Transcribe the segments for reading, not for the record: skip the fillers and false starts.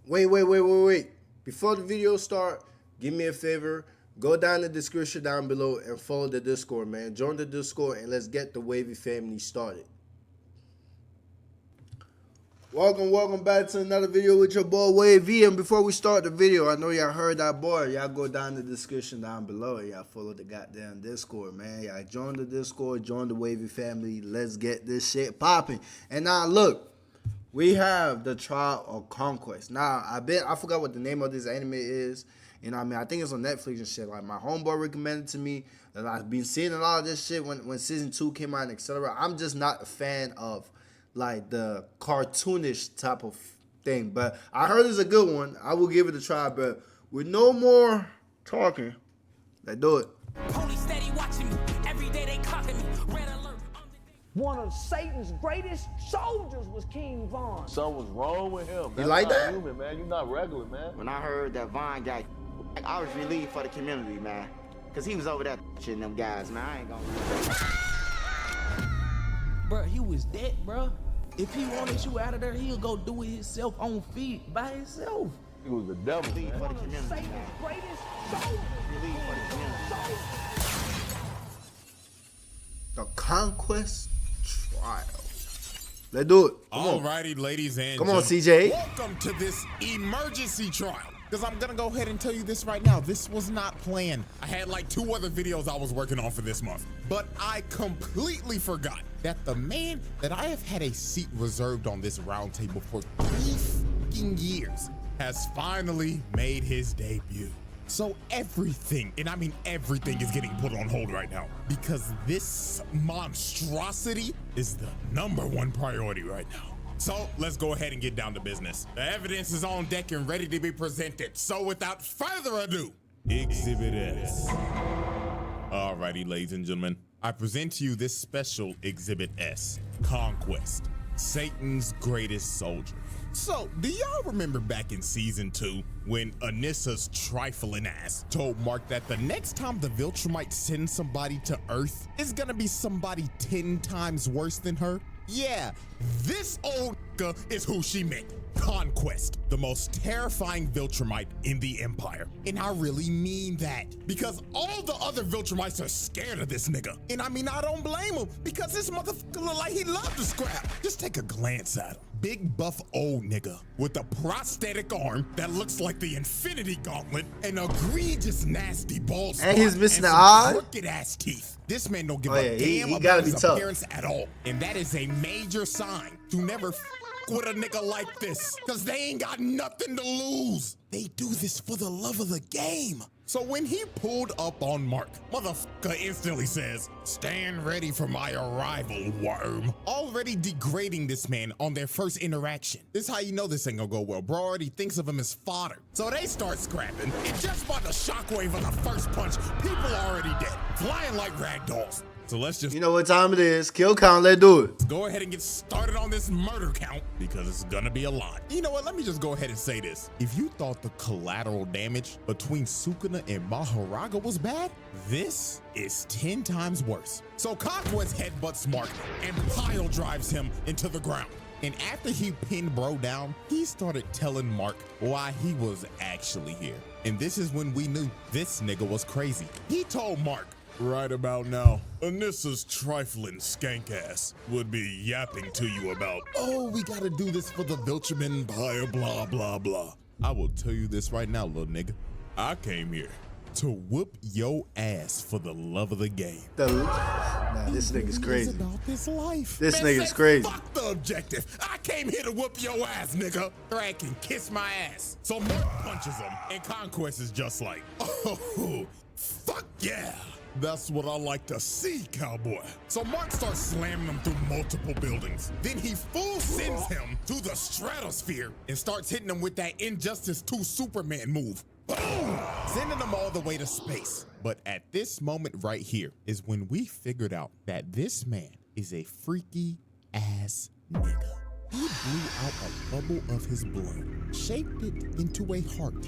Wait. Before the video start, give me a favor. Go down in the description down below and follow the Discord, man. Join the Discord and let's get the Wavy family started. Welcome back to another video with your boy Wavy. And before we start the video, I know y'all heard that boy. Y'all go down in the description down below and y'all follow the goddamn Discord, man. Y'all join the Discord, join the Wavy family. Let's get this shit popping. And now look, we have the Trial of Conquest. Now I forgot what the name of this anime is. You know what I mean? I think it's on Netflix and shit. Like, my homeboy recommended to me. That I've been seeing a lot of this shit when season 2 came out and etc. I'm just not a fan of like the cartoonish type of thing. But I heard it's a good one. I will give it a try. But with no more talking, let's do it. Police steady watching me. Every day they clocking me. Red alert. One of Satan's greatest soldiers was King Von. Something was wrong with him. You like that? Human, man. You're not regular, man. When I heard that Von got, I was relieved for the community, man. Cause he was over there shitting them guys, man. I ain't gonna Bro, he was dead, bro. If he wanted you out of there, he'll go do it himself on feet by himself. He was the devil, relieve man. for the community, Satan's man. greatest soldiers. Relieve for the community. The Conquest Trial. Let's do it. Come on. Alrighty, ladies and Come on, gentlemen. CJ. Welcome to this emergency trial. Because I'm going to go ahead and tell you this right now. This was not planned. I had like 2 other videos I was working on for this month. But I completely forgot that the man that I have had a seat reserved on this round table for 3 fucking years has finally made his debut. So everything, and I mean everything, is getting put on hold right now because this monstrosity is the #1 priority right now. So let's go ahead and get down to business. The evidence is on deck and ready to be presented. So without further ado, Exhibit S. Alrighty, ladies and gentlemen, I present to you this special Exhibit S, Conquest, Satan's greatest soldier. So, do y'all remember back in season 2 when Anissa's trifling ass told Mark that the next time the Viltrumite sends somebody to Earth, it's gonna be somebody 10 times worse than her? Yeah, this old is who she meant. Conquest, the most terrifying Viltrumite in the Empire. And I really mean that, because all the other Viltrumites are scared of this nigga. And I mean, I don't blame him, because this motherfucker look like he loved to scrap. Just take a glance at him. Big buff old nigga with a prosthetic arm that looks like the Infinity Gauntlet, and egregious nasty bald spot, And he's missing the some eye? crooked ass teeth. This man don't give Oh, a yeah, he damn gotta about be his tough. appearance at all. And that is a major sign to never with a nigga like this, cause they ain't got nothing to lose. They do this for the love of the game. So when he pulled up on Mark, motherfucker instantly says, "Stand ready for my arrival, worm." Already degrading this man on their first interaction. This is how you know this ain't gonna go well. Bro already thinks of him as fodder. So they start scrapping, and just by the shockwave of the first punch, people are already dead, flying like rag dolls. So let's just You know what time it is. Kill count. Let's do it. go ahead and get started on this murder count because it's gonna be a lot. You know what? Let me just go ahead and say this. If you thought the collateral damage between Sukuna and Mahoraga was bad, this is 10 times worse. So Conquest headbutts Mark and pile drives him into the ground. And after he pinned bro down, he started telling Mark why he was actually here. And this is when we knew this nigga was crazy. He told Mark, "Right about now, Anissa's trifling skank ass would be yapping to you about, oh, we gotta do this for the Viltrum Empire, blah, blah, blah." I will tell you this right now, little nigga. I came here to whoop your ass for the love of the game. Nah, this nigga's crazy. It's about this life. This Man nigga's said, crazy. Fuck the objective. I came here to whoop your ass, nigga. Drag can kiss my ass. So Mark punches him, and Conquest is just like, oh, fuck yeah. That's what I like to see, cowboy. So Mark starts slamming him through multiple buildings. Then he full sends him to the stratosphere and starts hitting him with that Injustice 2 Superman move. Boom! Sending him all the way to space. But at this moment right here is when we figured out that this man is a freaky ass nigga. He blew out a bubble of his blood, shaped it into a heart,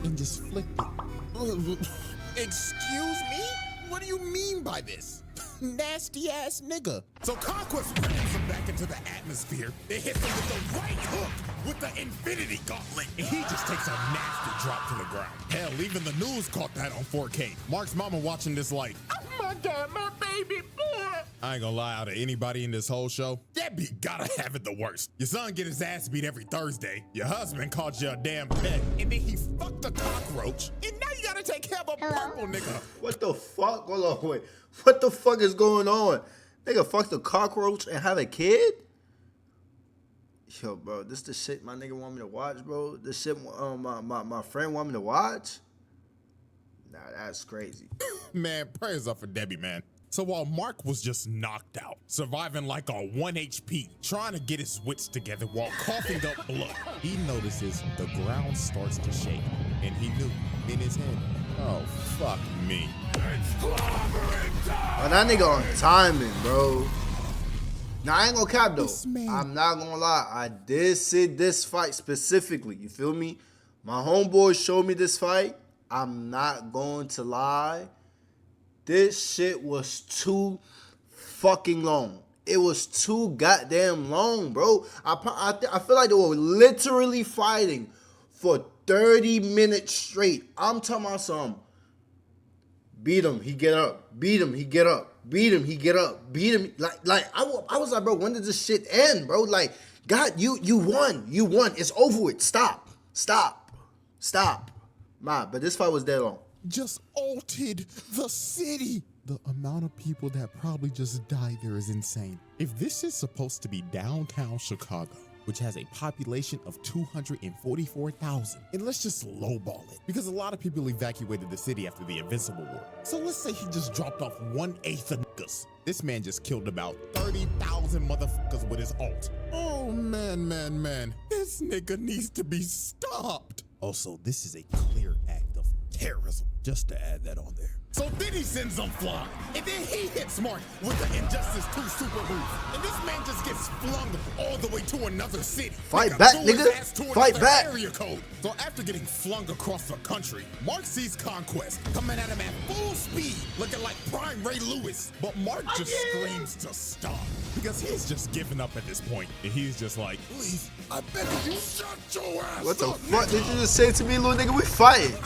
and just flicked it. Excuse me? What do you mean by this? Nasty ass nigga. So Conquest rams him back into the atmosphere. They hit him with the right hook with the Infinity Gauntlet. And he takes a nasty drop to the ground. Hell, even the news caught that on 4K. Mark's mama watching this like, oh my God, my baby boy. I ain't gonna lie, out of anybody in this whole show, Debbie gotta have it the worst. Your son get his ass beat every Thursday. Your husband called you a damn pet. And then he fucked a cockroach. And now you gotta take care of a purple nigga. What the fuck? Hold on, wait. What the fuck is going on? Nigga fucked a cockroach and have a kid? Yo, bro, this the shit my nigga want me to watch, bro. This shit my friend want me to watch? Nah, that's crazy. Man, prayers up for Debbie, man. So while Mark was just knocked out, surviving like a 1 HP, trying to get his wits together while coughing up blood, he notices the ground starts to shake, and he knew in his head, oh, fuck me. Oh, that nigga on timing, bro. Now, I ain't gonna cap, though. I'm not gonna lie. I did see this fight specifically. You feel me? My homeboys showed me this fight. I'm not going to lie. This shit was too fucking long. It was too goddamn long, bro. I feel like they were literally fighting for 30 minutes straight. I'm talking about some. Beat him, he get up. Beat him, he get up. Beat him, he get up. Beat him. I was like, bro, when did this shit end, bro? Like, God, you won. You won. It's over with. Stop. Man, but this fight was dead long. Just altered the city. The amount of people that probably just died there is insane. If this is supposed to be downtown Chicago, which has a population of 244,000, and let's just lowball it, because a lot of people evacuated the city after the Invincible War. So let's say he just dropped off 1/8 of niggas. This man just killed about 30,000 motherfuckers with his ult. Oh man, this nigga needs to be stopped. Also, this is a clear act of terrorism, just to add that on there. So then he sends them flying, and then he hits Mark with the Injustice 2 super move, and this man just gets flung all the way to another city. Fight back, nigga. Fight back. Area code. So after getting flung across the country, Mark sees Conquest coming at him at full speed, looking like prime Ray Lewis. But Mark just screams to stop, because he's just giving up at this point, and he's just like, please, I beg you, shut your ass What the up, fuck nigga. did you just say to me, little nigga? We fighting.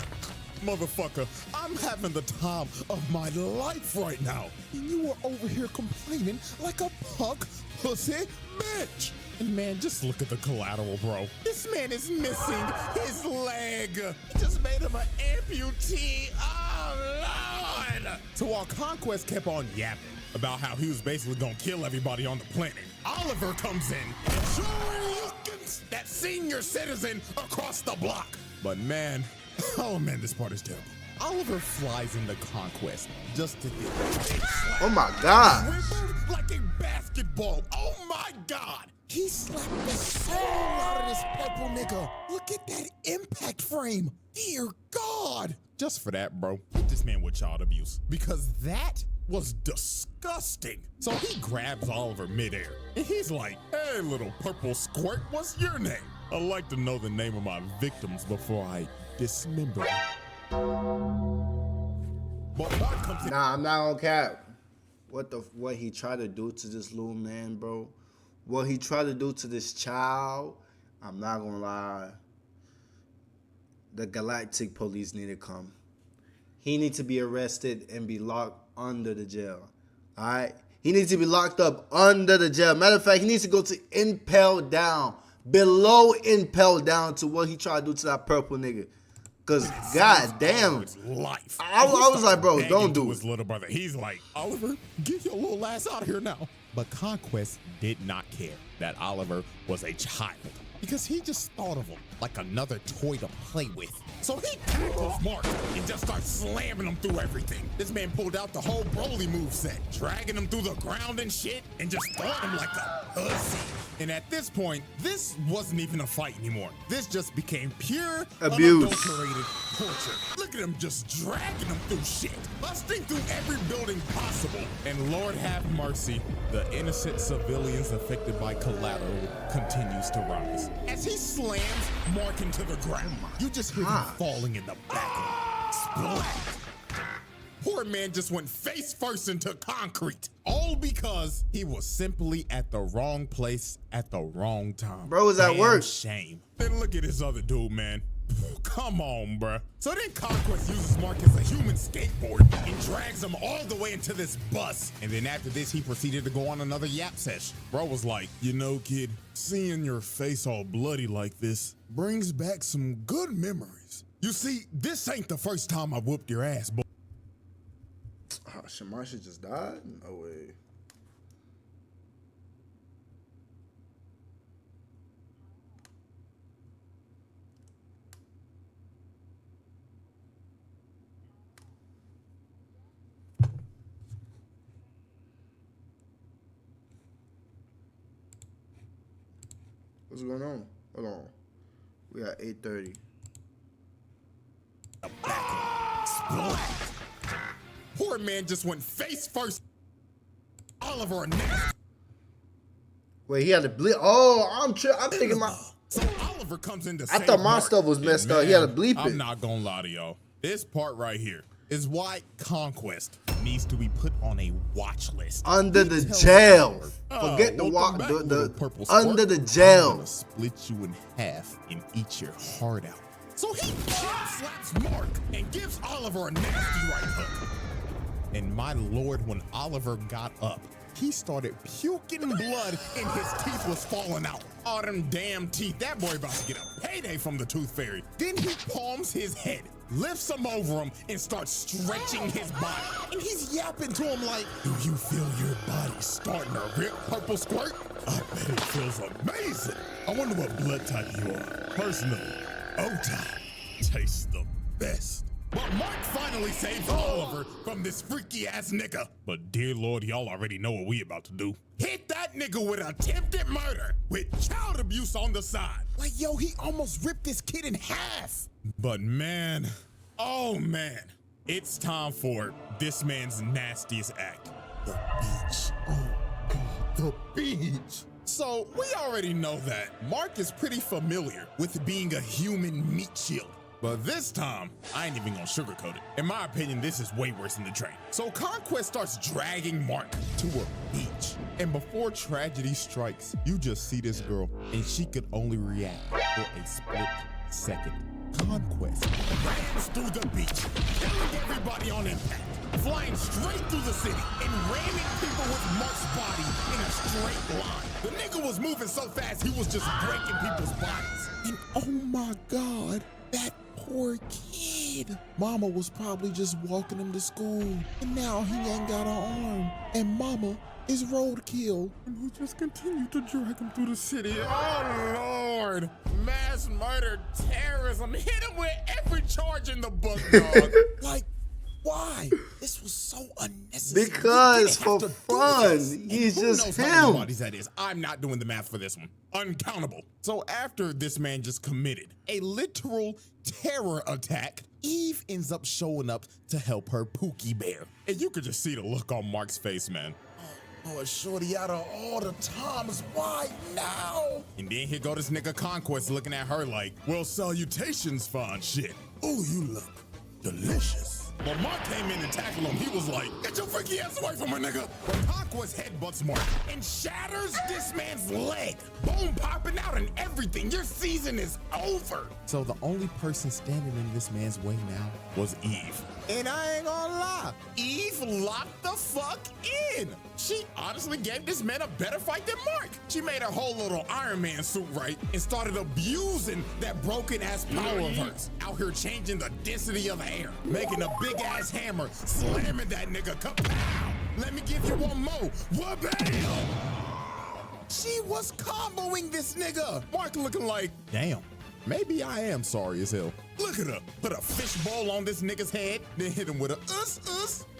Motherfucker, I'm having the time of my life right now. And you were over here complaining like a punk pussy bitch. And man, just look at the collateral, bro. This man is missing his leg. He just made him an amputee. Oh, Lord. So while Conquest kept on yapping about how he was basically gonna kill everybody on the planet, Oliver comes in and shuriken that senior citizen across the block. But man, oh man, this part is terrible. Oliver flies into Conquest just to hit. Oh my God. Dribbled like a basketball. Oh my God. He slapped the soul out of this purple nigga. Look at that impact frame. Dear God. Just for that, bro, hit this man with child abuse, because that was disgusting. So he grabs Oliver midair and he's like, hey, little purple squirt, what's your name? I'd like to know the name of my victims before I dismember. But Mark comes in. Nah, I'm not gonna cap. What he tried to do to this little man, bro. What he tried to do to this child, I'm not gonna lie. The Galactic Police need to come. He needs to be arrested and be locked under the jail. Alright? He needs to be locked up under the jail. Matter of fact, he needs to go to impel down. Below impel down to what he tried to do to that purple nigga. Cause God damn, life. I was like, bro, don't do his it. little brother. He's like, Oliver, get your little ass out of here now. But Conquest did not care that Oliver was a child, because he just thought of him like another toy to play with. So he tackles Mark and just starts slamming him through everything. This man pulled out the whole Broly moveset, dragging him through the ground and shit, and just throwing him like a pussy. And at this point, this wasn't even a fight anymore. This just became pure, abuse, unadulterated torture. Look at him just dragging him through shit, busting through every building possible. And Lord have mercy, the innocent civilians affected by collateral continues to rise. As he slams Mark into the ground, you just hear him falling in the back. Splat. Poor man just went face first into concrete, all because he was simply at the wrong place at the wrong time. Bro was at Damn work. Shame. Then look at this other dude, man. Come on, bruh. So then Conquest uses Mark as a human skateboard and drags him all the way into this bus. And then after this, he proceeded to go on another yap sesh. Bro was like, you know, kid, seeing your face all bloody like this brings back some good memories. You see, this ain't the first time I whooped your ass, boy. Oh, Shamarsha just died? No way. What's going on? Hold on. We at 8:30. Splat. Poor man just went face first. Oliver next. Wait, he had to bleed. Oh, I'm thinking my. So Oliver comes in to I save thought my Mark. stuff was And messed up. He had to man, bleep it. I'm not gonna lie to y'all. This part right here is why Conquest needs to be put on a watch list. Under He the tells jail. Oliver, Forget the welcome walk. back, The little purple squirt. under the I'm jail. gonna split you in half and eat your heart out. So he slaps Mark and gives Oliver a nasty right hook. And my lord, when Oliver got up, he started puking blood and his teeth was falling out. All them damn teeth. That boy about to get a payday from the tooth fairy. Then he palms his head, lifts him over him, and starts stretching his body. And he's yapping to him like, do you feel your body starting to rip, purple squirt? I bet it feels amazing. I wonder what blood type you are. Personally, O-type tastes the best. But Mark finally saves Oliver from this freaky ass nigga. But dear Lord, y'all already know what we about to do. Hit that nigga with attempted murder with child abuse on the side. Like, yo, he almost ripped this kid in half. But man, oh man, it's time for this man's nastiest act. The beach. Oh God, the beach. So we already know that Mark is pretty familiar with being a human meat shield. But this time, I ain't even gonna sugarcoat it. In my opinion, this is way worse than the train. So Conquest starts dragging Mark to a beach. And before tragedy strikes, you just see this girl, and she could only react for a split second. Conquest rams through the beach, killing everybody on impact, flying straight through the city, and ramming people with Mark's body in a straight line. The nigga was moving so fast, he was just breaking people's bodies. And oh my God, that poor kid. Mama was probably just walking him to school, and now he ain't got an arm, and mama is roadkill. And he just continued to drag him through the city. Oh Lord. Mass murder, terrorism, hit him with every charge in the book, dog. Like, why? This was so unnecessary. Because for fun, he's who just knows how many him. bodies that is? I'm not doing the math for this one. Uncountable. So after this man just committed a literal terror attack, Eve ends up showing up to help her Pookie Bear. And you could just see the look on Mark's face, man. Oh, shorty, out of all the times, why now? And then here go this nigga Conquest looking at her like, well, salutations, fine shit. Oh, you look delicious. When Mark came in and tackled him, he was like, get your freaky ass away from her, nigga. But Conquest headbutts Mark and shatters this man's leg. Bone popping out and everything. Your season is over. So the only person standing in this man's way now was Eve. And I ain't gonna lie, Eve locked the fuck in. She honestly gave this man a better fight than Mark. She made her whole little Iron Man suit right and started abusing that broken ass power of hers. Out here changing the density of the air, making a big ass hammer, slamming that nigga. Kapow! Let me give you one more. Wha-bam! She was comboing this nigga. Mark looking like, damn. Maybe I am sorry as hell. Look at her. Put a fishbowl on this nigga's head, then hit him with a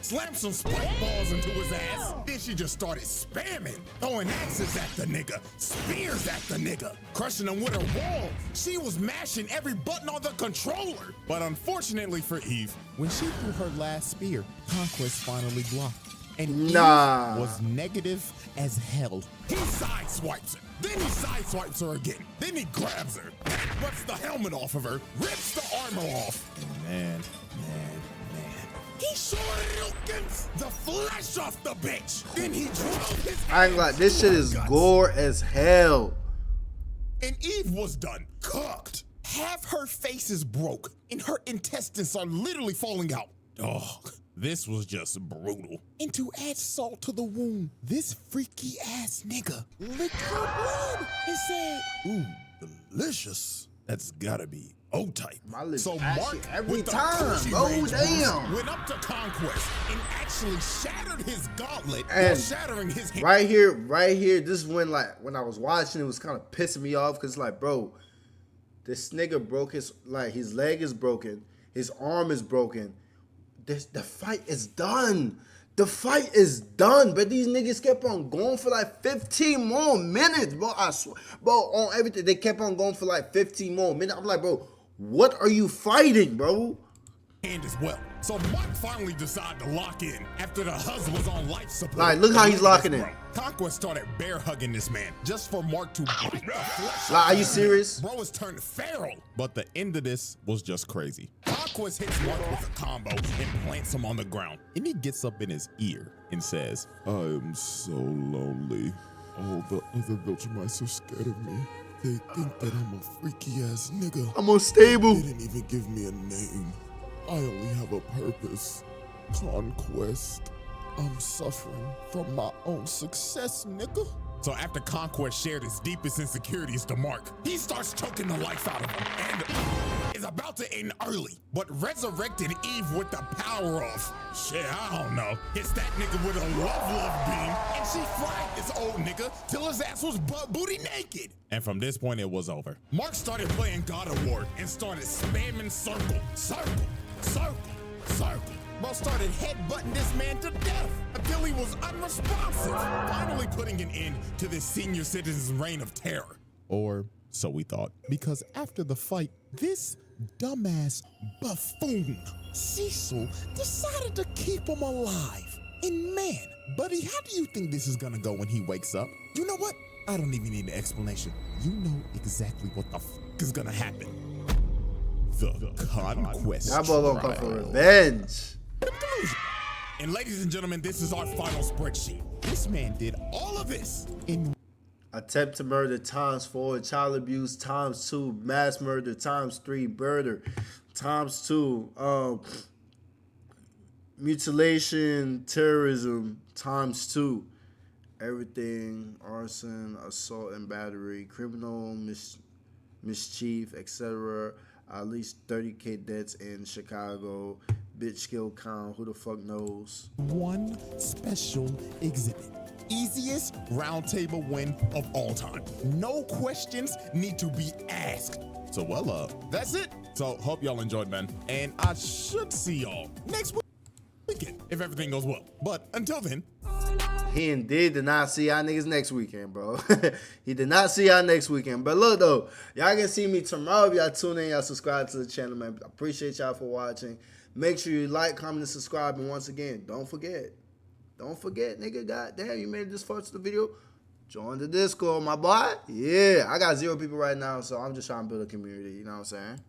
slam some spike balls into his ass. Then she just started spamming, throwing axes at the nigga, spears at the nigga, crushing him with her wall. She was mashing every button on the controller. But unfortunately for Eve, when she threw her last spear, Conquest finally blocked. And Eve was negative as hell. He sideswipes her. Then he sideswipes her again. Then he grabs her, rips the helmet off of her, rips the armor off. And man. He shortens the flesh off the bitch. Then he drove his I ain't like this shit is gore as hell. And Eve was done, cooked. half her face is broke and her intestines are literally falling out. Oh, this was just brutal. And to add salt to the wound, this freaky ass nigga licked her blood and said, ooh, delicious. That's gotta be O-type. My lips So ashy Mark, every with the time, cushy bro. rage boost, Damn. went up to Conquest and actually shattered his gauntlet while And shattering his hand. right here, this is when when I was watching, it was kind of pissing me off because like, bro, this nigga broke his leg is broken, his arm is broken. The fight is done. The fight is done, but these niggas kept on going for like 15 more minutes, bro. I swear, bro, on everything they kept on going for like 15 more minutes. I'm like, bro, what are you fighting, bro? Hand as well. So Mark finally decided to lock in after the husband was on life support. Like, look how he's locking in. Conquest started bear hugging this man just for Mark to bite the flesh. Like, are you serious? Bro was turned feral. But the end of this was just crazy. Conquest hits Mark with a combo and plants him on the ground. And he gets up in his ear and says, I am so lonely. All the other Viltrumites are scared of me. They think that I'm a freaky ass nigga. I'm unstable. They didn't even give me a name. I only have a purpose. Conquest. I'm suffering from my own success, nigga. so after Conquest shared his deepest insecurities to Mark, he starts choking the life out of him and is about to end early, but resurrected Eve with the power of, shit, I don't know, hits that nigga with a love beam, and she flagged this old nigga till his ass was butt booty naked. And from this point, it was over. Mark started playing God of War and started spamming circle, circle, circle, circle. Bro started headbutting this man to death until he was unresponsive, finally putting an end to this senior citizen's reign of terror. Or so we thought, because after the fight, this dumbass buffoon, Cecil, decided to keep him alive. And man, buddy, how do you think this is gonna go when he wakes up? You know what? I don't even need an explanation. You know exactly what the is gonna happen. The Conquest That boy gonna come for Trial. revenge. And ladies and gentlemen, this is our final spreadsheet. This man did all of this in Attempt to murder ×4, child abuse ×2, mass murder ×3, murder ×2, mutilation, terrorism ×2, everything, arson, assault and battery, criminal mischief, etc. At least 30K deaths in Chicago. Bitch kill count, who the fuck knows? one special exhibit. Easiest roundtable win of all time. No questions need to be asked. So that's it. So hope y'all enjoyed, man. And I should see y'all next weekend if everything goes well. But until then, He indeed did not see y'all niggas next weekend, bro. He did not see y'all next weekend. But look, though, y'all can see me tomorrow if y'all tune in, y'all subscribe to the channel, man. I appreciate y'all for watching. Make sure you like, comment, and subscribe. And once again, don't forget, nigga, goddamn, you made it this far to the video. Join the Discord, my boy. Yeah, I got 0 people right now, so I'm just trying to build a community. You know what I'm saying?